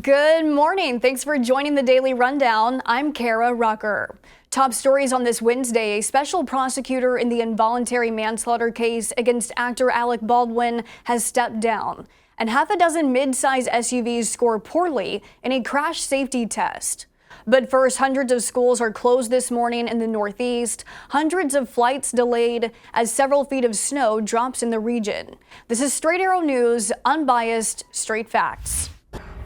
Good morning. Thanks for joining the Daily Rundown. I'm Kara Rucker. Top stories on this Wednesday. A special prosecutor in the involuntary manslaughter case against actor Alec Baldwin has stepped down. And half a dozen mid-size SUVs score poorly in a crash safety test. But first, hundreds of schools are closed this morning in the Northeast. Hundreds of flights delayed as several feet of snow drops in the region. This is Straight Arrow News, unbiased, straight facts.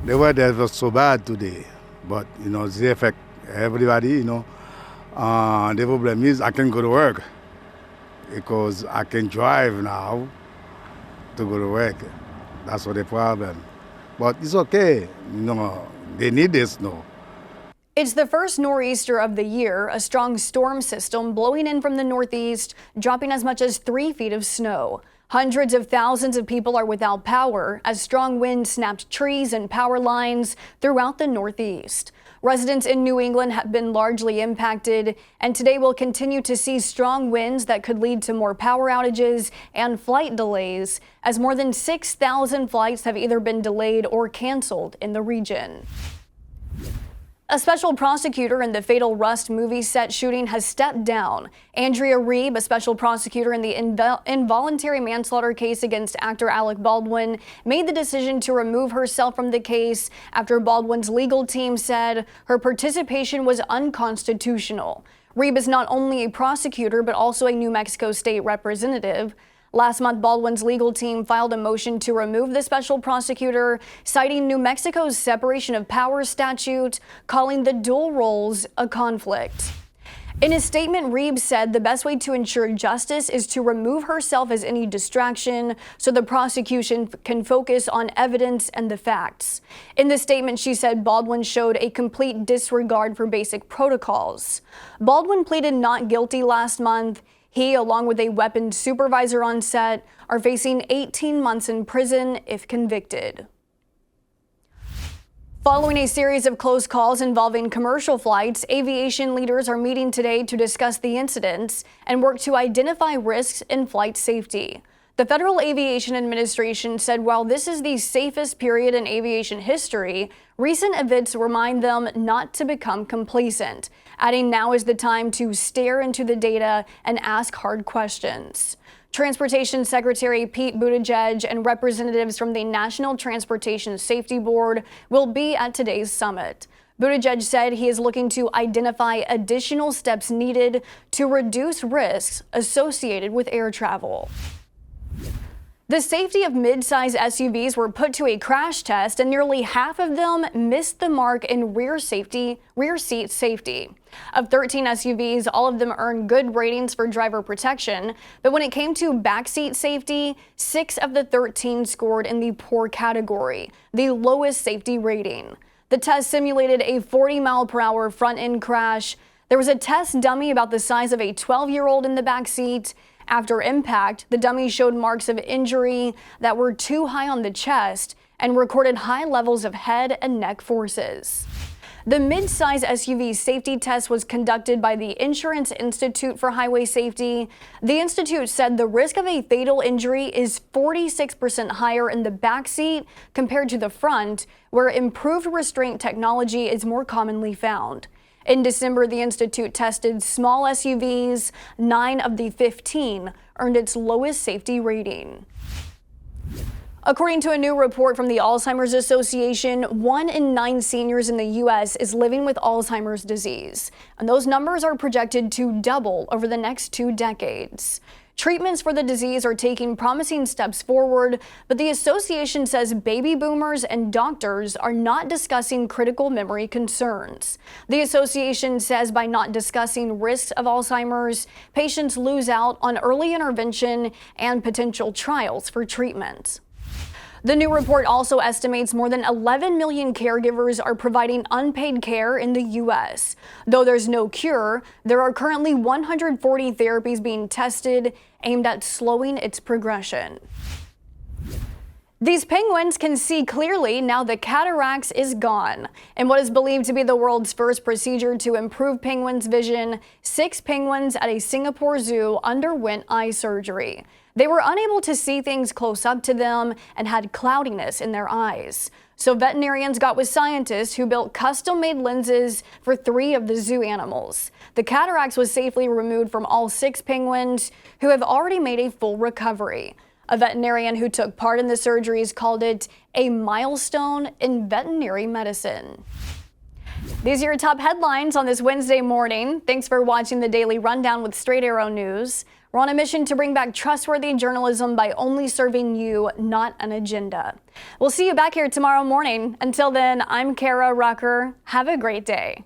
The weather was so bad today, but they affect everybody. The problem is I can go to work because I can drive now to go to work. That's what the problem. But it's okay. They need this snow. It's the first nor'easter of the year, a strong storm system blowing in from the northeast, dropping as much as 3 feet of snow. Hundreds of thousands of people are without power as strong winds snapped trees and power lines throughout the Northeast. Residents in New England have been largely impacted, and today we'll continue to see strong winds that could lead to more power outages and flight delays, as more than 6,000 flights have either been delayed or canceled in the region. A special prosecutor in the fatal Rust movie set shooting has stepped down. Andrea Reeb, a special prosecutor in the involuntary manslaughter case against actor Alec Baldwin, made the decision to remove herself from the case after Baldwin's legal team said her participation was unconstitutional. Reeb is not only a prosecutor but also a New Mexico state representative. Last month, Baldwin's legal team filed a motion to remove the special prosecutor, citing New Mexico's separation of powers statute, calling the dual roles a conflict. In a statement, Reeb said the best way to ensure justice is to remove herself as any distraction so the prosecution can focus on evidence and the facts. In the statement, she said Baldwin showed a complete disregard for basic protocols. Baldwin pleaded not guilty last month. He, along with a weapons supervisor on set, are facing 18 months in prison if convicted. Following a series of close calls involving commercial flights, aviation leaders are meeting today to discuss the incidents and work to identify risks in flight safety. The Federal Aviation Administration said while this is the safest period in aviation history, recent events remind them not to become complacent, adding now is the time to stare into the data and ask hard questions. Transportation Secretary Pete Buttigieg and representatives from the National Transportation Safety Board will be at today's summit. Buttigieg said he is looking to identify additional steps needed to reduce risks associated with air travel. The safety of mid-size SUVs were put to a crash test, and nearly half of them missed the mark in rear seat safety. Of 13 SUVs, all of them earned good ratings for driver protection, but when it came to backseat safety, 6 of the 13 scored in the poor category, the lowest safety rating. The test simulated a 40-mile-per-hour front-end crash. There was a test dummy about the size of a 12-year-old in the backseat. After impact, the dummy showed marks of injury that were too high on the chest and recorded high levels of head and neck forces. The mid-size SUV safety test was conducted by the Insurance Institute for Highway Safety. The institute said the risk of a fatal injury is 46% higher in the backseat compared to the front, where improved restraint technology is more commonly found. In December, the institute tested small SUVs. 9 of the 15 earned its lowest safety rating. According to a new report from the Alzheimer's Association, 1 in 9 seniors in the U.S. is living with Alzheimer's disease, and those numbers are projected to double over the next 2 decades. Treatments for the disease are taking promising steps forward, but the association says baby boomers and doctors are not discussing critical memory concerns. The association says by not discussing risks of Alzheimer's, patients lose out on early intervention and potential trials for treatment. The new report also estimates more than 11 million caregivers are providing unpaid care in the U.S. Though there's no cure, there are currently 140 therapies being tested aimed at slowing its progression. These penguins can see clearly now the cataracts is gone. In what is believed to be the world's first procedure to improve penguins' vision, 6 penguins at a Singapore zoo underwent eye surgery. They were unable to see things close up to them and had cloudiness in their eyes. So veterinarians got with scientists who built custom-made lenses for 3 of the zoo animals. The cataracts was safely removed from all 6 penguins, who have already made a full recovery. A veterinarian who took part in the surgeries called it a milestone in veterinary medicine. These are your top headlines on this Wednesday morning. Thanks for watching the Daily Rundown with Straight Arrow News. We're on a mission to bring back trustworthy journalism by only serving you, not an agenda. We'll see you back here tomorrow morning. Until then, I'm Kara Rucker. Have a great day.